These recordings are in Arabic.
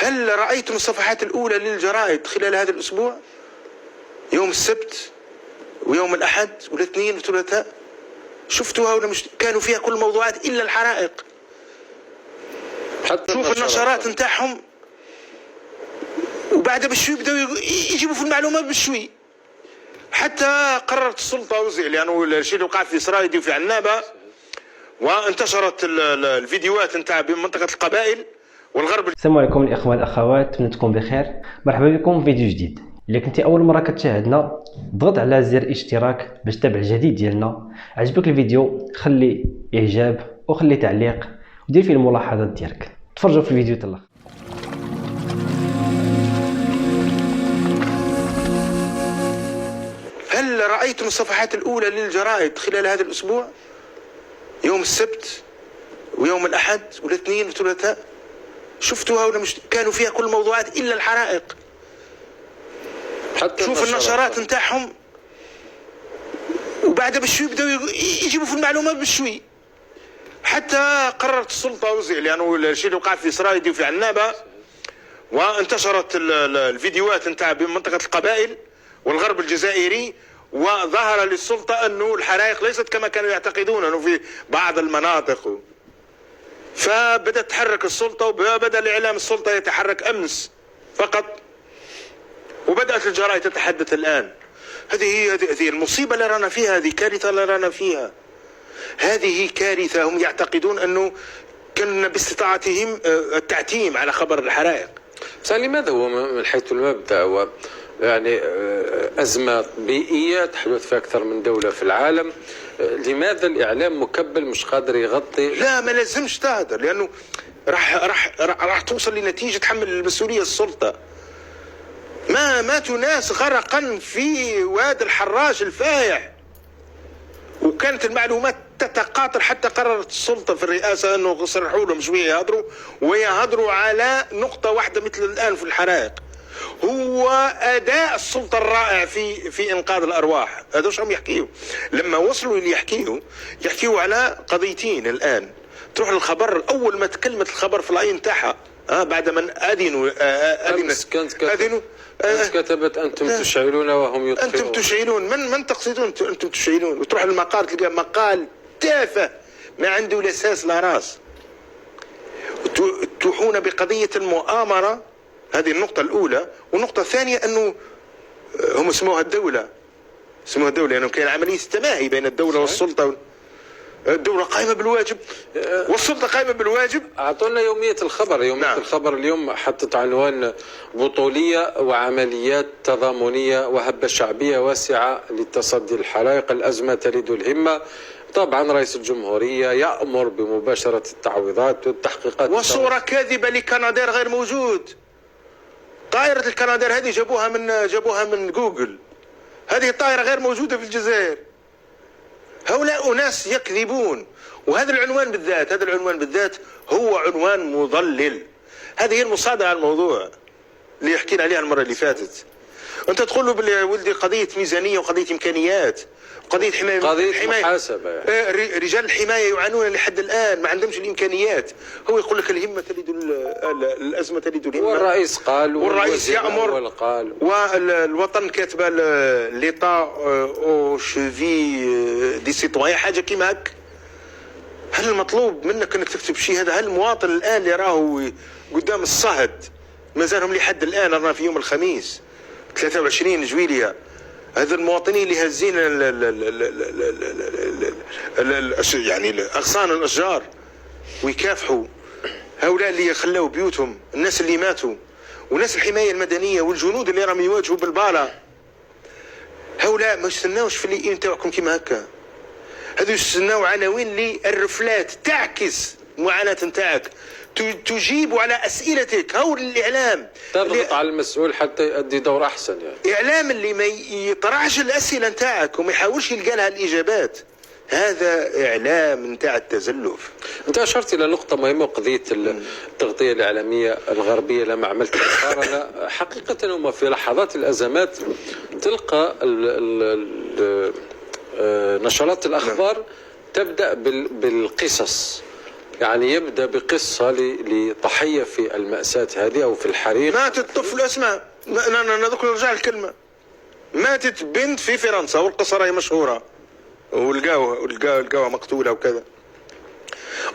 هل رأيتم الصفحات الأولى للجرائد خلال هذا الأسبوع؟ يوم السبت ويوم الأحد والاثنين والثلاثاء، شفتوها ولا مش؟ كانوا فيها كل الموضوعات إلا الحرائق. حتى شوف النشرات نتاعهم، وبعد بشوي بدأوا يجيبوا في المعلومات بشوي. حتى قررت السلطة وزع، لأنه الشيء اللي وقع في سرايدي وفي عنابة، وانتشرت الفيديوهات نتاع بمنطقة القبائل والغرب. السلام عليكم الاخوه والاخوات، نتمنىكم بخير. مرحبا بكم في فيديو جديد. الا كنتي اول مره كتشاهدنا ضغط على زر اشتراك باش تتابع الجديد ديالنا. عجبك الفيديو خلي اعجاب وخلي تعليق ودير فيه الملاحظات ديالك. تفرجوا في الفيديو تلا. هل رأيتم الصفحات الأولى للجرائد خلال هذا الأسبوع؟ يوم السبت ويوم الأحد والاثنين والثلاثاء، شفتوها ولا مش؟ كانوا فيها كل الموضوعات إلا الحرائق. حتى شوف النشرات نتاعهم، وبعد بشوي بدأوا يجيبوا في المعلومات بشوي. حتى قررت السلطة وزع، لأنه الشيء اللي وقع في سرايدي وفي عنابة، وانتشرت الفيديوهات نتاع بمنطقة القبائل والغرب الجزائري، وظهر للسلطة أنه الحرائق ليست كما كانوا يعتقدون أنه في بعض المناطق. فبدأت تحرك السلطة، وبدأ الإعلام السلطة يتحرك أمس فقط، وبدأت الجرائد تتحدث الآن. هذه المصيبة اللي رانا فيها، هذه كارثة اللي رانا فيها، هذه كارثة. هم يعتقدون أنه كان باستطاعتهم التعتيم على خبر الحرائق. لماذا هو من حيث المبدأ هو يعني أزمة بيئية تحدث في أكثر من دولة في العالم، لماذا الإعلام مكبل مش قادر يغطي؟ لا، ما لازمش تهدر، لأنه راح توصل لنتيجة تحمل المسؤولية السلطة. ماتوا ناس غرقا في وادي الحراج الفايح، وكانت المعلومات تتقاطر. حتى قررت السلطة في الرئاسة أنه يصرحوا لهم شوية يهضروا على نقطة واحدة مثل الآن في الحرائق. هو أداء السلطة الرائع في إنقاذ الأرواح. هذا شو هم يحكيوا لما وصلوا اللي يحكيوا على قضيتين الآن. تروح للخبر، أول ما تكلمت الخبر في العين تاعها بعد من أذنوا كتبت أنتم تشعلون وهم يطفئون. أنتم تشعلون، من تقصدون أنتم تشعلون؟ وتروح للمقال تلقى مقال تافه ما عنده لا اساس لا راس. توحون بقضية المؤامرة، هذه النقطة الأولى. والنقطة الثانية أنه هم سموها الدولة لأنه كان عملية تماهي بين الدولة والسلطة. الدولة قائمة بالواجب والسلطة قائمة بالواجب. أعطونا يومية الخبر. نعم. الخبر اليوم حطت عنوان بطولية وعمليات تضامنية وهبة شعبية واسعة للتصدي الحرائق، الأزمة تلد الهمة. طبعا رئيس الجمهورية يأمر بمباشرة التعويضات والتحقيقات. وصورة كاذبة لكنادير غير موجود. طائرة الكنادير هذه جابوها من جوجل. هذه الطائرة غير موجودة في الجزائر. هؤلاء أناس يكذبون. وهذا العنوان بالذات هو عنوان مضلل. هذه هي المصادرة على الموضوع اللي حكينا عليها المرة اللي فاتت. أنت تقول له ولدي قضية ميزانية وقضية إمكانيات وقضية حماية، قضية محاسبة يعني. رجال الحماية يعانون لحد الآن، ما عندهمش الإمكانيات. هو يقول لك الهمة تلد الأزمة تلد الهمة. والرئيس قال، والرئيس يأمر، والوطن كاتبه ليطا او شوفي دي سيتوان، حاجة كيما هك. هل المطلوب منك انك تكتب شيء هذا؟ هل المواطن الآن اللي راهو قدام الصهد مازالهم لحد الآن، رانا في يوم الخميس 23 جويلية، هذا المواطنين اللي هازين يعني أغصان الأشجار ويكافحوا، هؤلاء اللي خلوا بيوتهم، الناس اللي ماتوا، وناس الحماية المدنية والجنود اللي راهم يواجهوا بالبالة، هؤلاء ما يستناوش في اللي نتاعكم كيما هكا. هذو يستناو عناوين للرفلات تعكس المعاناة نتاعك، تجيب على أسئلتك. هو الإعلام تضغط على المسؤول حتى يؤدي دور أحسن يعني. إعلام اللي ما يطرحش الأسئلة نتاعك وما يحاولش يلقى لها الإجابات، هذا إعلام نتاع التزلف. أنت أشرت إلى نقطة مهمة، قضية التغطية الإعلامية الغربية لما عملت مقارنة. حقيقة هم في لحظات الأزمات تلقى نشرات الأخبار تبدأ بالقصص، يعني يبدأ بقصة لضحية في المأساة هذه أو في الحريق. ماتت طفل، اسمع، أنا نذكر نرجع الكلمة. ماتت بنت في فرنسا والقصة راهي مشهورة، ولقاوها مقتولة وكذا.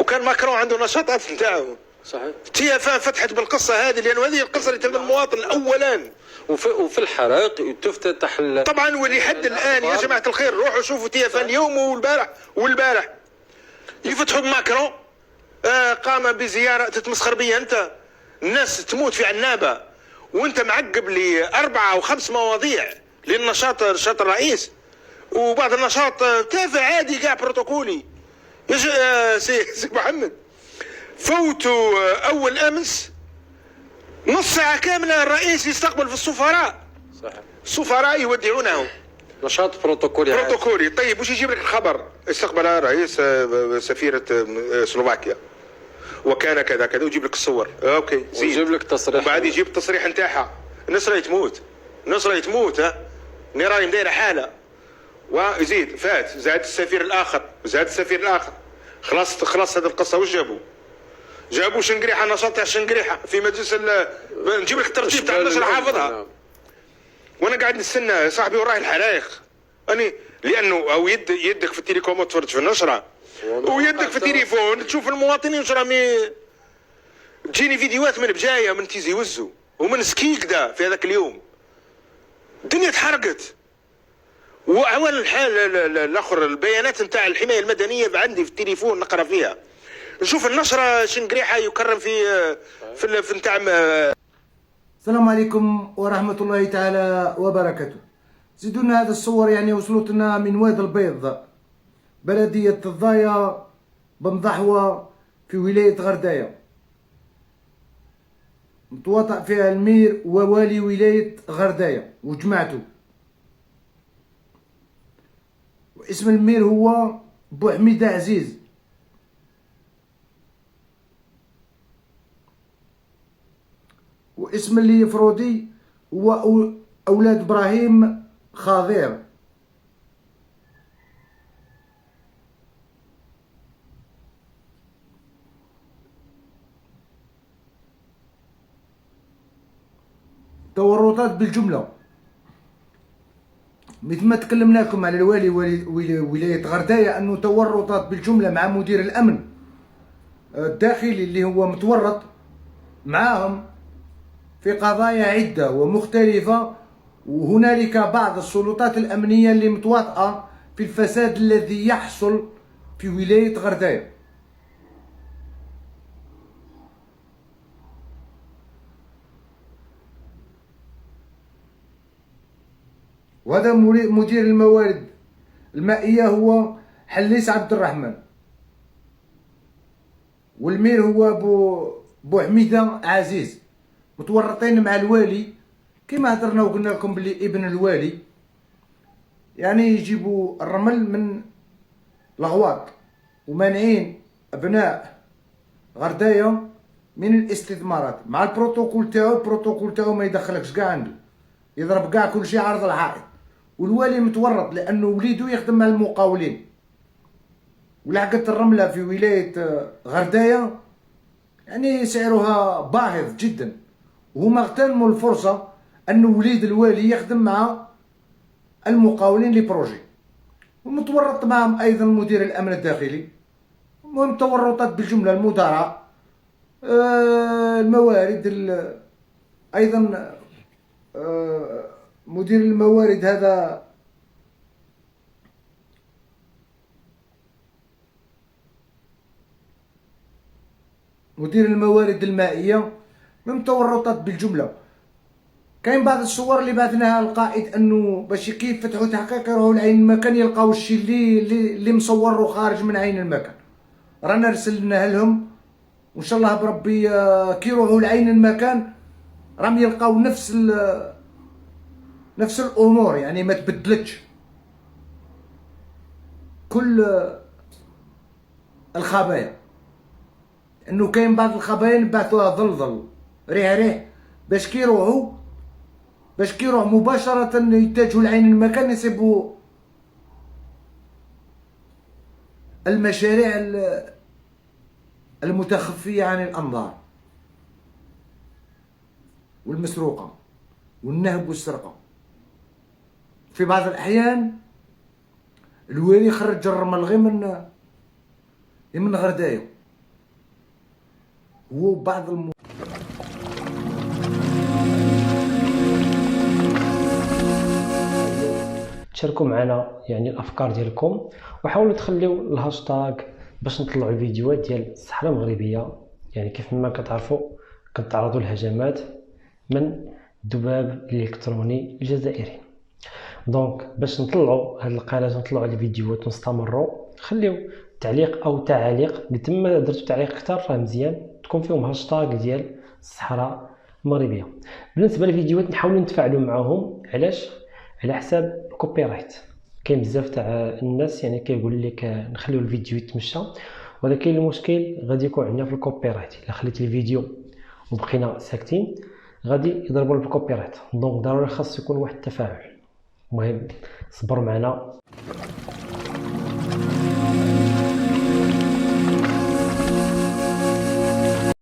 وكان ماكرون عنده نشاطات نتاعو. صحيح. TF1 فتحت بالقصة هذه، لأنه هذه القصة اللي تبدا المواطن أولا. وفي الحرائق تفتتح طبعا ولحد الآن يا جماعة الخير روحوا شوفوا TF1 اليوم والبارح يفتحوا بماكرون. قام بزيارة. تتمسخر بيا أنت؟ الناس تموت في عنابة وأنت معقب لي 4 أو 5 مواضيع للنشاط، نشاط الرئيس، وبعض النشاط تافه عادي قاع بروتوكولي. يا سي محمد، فوتوا أول أمس نص ساعة كاملة الرئيس يستقبل في السفراء. صحيح. السفراء يودعونه. نشاط بروتوكولي. طيب وش يجيب لك الخبر؟ استقبل رئيس سفيرة سلوفاكيا وكان كذا كذا، ويجيب لك الصور. اوكي زيد. ويجيب لك تصريح. وبعد يجيب التصريح نتاعها. الناس راهي تموت. ها راهي مدايره حاله. ويزيد فات زاد السفير الاخر. خلاص هذه القصه. وش جابوا شنقريحه، نشاط تاع شنقريحه في مجلس نجيب لك الترتيب تاع النشر حافظها. وانا قاعد نستنى يا صاحبي وراي الحرايق. اني لانه او يدك في التليكوم تفرج في النشره، ويدك في التليفون تشوف المواطنين واش راهم. تجيني فيديوهات من بجايه من تيزي وزو ومن سكيك دا في هذاك اليوم. الدنيا تحرقت. واول الحال الاخر البيانات نتاع الحمايه المدنيه عندي في التليفون نقرا فيها، نشوف النشره شنقريحه يكرم في نتاع. السلام عليكم ورحمة الله تعالى وبركاته. زيدونا هذه الصور يعني وصلتنا من واد البيض، بلدية الضايا بمضحوة في ولاية غرداية، متواطئ فيها المير ووالي ولاية غرداية وجماعته. واسم المير هو بوحميدة عزيز. واسم اللي يفرودي هو أولاد إبراهيم خاضير. تورطات بالجملة مثل ما تكلمنا لكم على الوالي ولاية غرداية، أنه تورطات بالجملة مع مدير الأمن الداخلي اللي هو متورط معاهم في قضايا عدة ومختلفة. وهنالك بعض السلطات الأمنية اللي متواطئة في الفساد الذي يحصل في ولاية غرداية. وهذا مدير الموارد المائية هو حليس عبد الرحمن، والمير هو بوحميدة عزيز، متورطين مع الوالي. كما هضرنا وقلنا لكم بلي ابن الوالي يعني يجيبوا الرمل من الغواط ومانعين ابناء غرداية من الاستثمارات مع البروتوكول تاعو ما يدخلكش كاع عنده، يضرب كاع كل شيء عرض الحائط. والوالي متورط لانه وليدو يخدم مع المقاولين. ولحقت الرملة في ولاية غرداية يعني سعرها باهظ جدا، وهما اغتنموا الفرصة أن وليد الوالي يخدم مع المقاولين لبروجي، ومتورط معهم أيضا مدير الأمن الداخلي. المهم تورطات بالجملة، المدراء، الموارد، أيضا مدير الموارد هذا مدير الموارد المائية، من تورطات بالجملة. كاين بعض الصور اللي بعثناها للقائد انه باش كي يفتحوا تحقيق يروحوا لعين المكان يلقاو الشيء اللي مصور وخارج من عين المكان. رانا رسلناه لهم، وان شاء الله بربي كي يروحوا لعين المكان راهم يلقاو نفس الامور، يعني ما تبدلتش. كل الخبايا انه كاين بعض الخبايا نبعثوها ظلظل ريح باش كيروحوا مباشرة يتجهوا لعين المكان يصيبوا المشاريع المتخفية عن الأنظار والمسروقة والنهب والسرقة. في بعض الأحيان الوالي يخرج الرمل غير من غردايو. هو بعض تشاركوا معنا يعني الافكار ديالكم، وحاولوا تخليو الهاشتاغ باش نطلعوا الفيديوهات ديال الصحراء المغربيه. يعني كيف ما كتعرفوا كنتعرضوا لهجمات من الذباب الالكتروني الجزائري. دونك باش نطلعوا هاد القناه، نطلعوا على الفيديوهات ونستمروا، خليو تعليق او تعاليق اللي تما درتوا تعليق اكثر راه مزيان تكون فيهم هاشتاغ ديال الصحراء المغربيه. بالنسبه للفيديوهات نحاولوا نتفاعلوا معهم. علاش؟ على حساب الكوبي رايت. كاين بزاف تاع الناس يعني كيقول لك نخليو الفيديو يتمشى، ولكن المشكل غادي يكون عندنا في الكوبي رايت. الا خليت الفيديو وبقينا ساكتين غادي يضربوا بالكوبي رايت. دونك ضروري خاص يكون واحد التفاعل. المهم صبر معنا.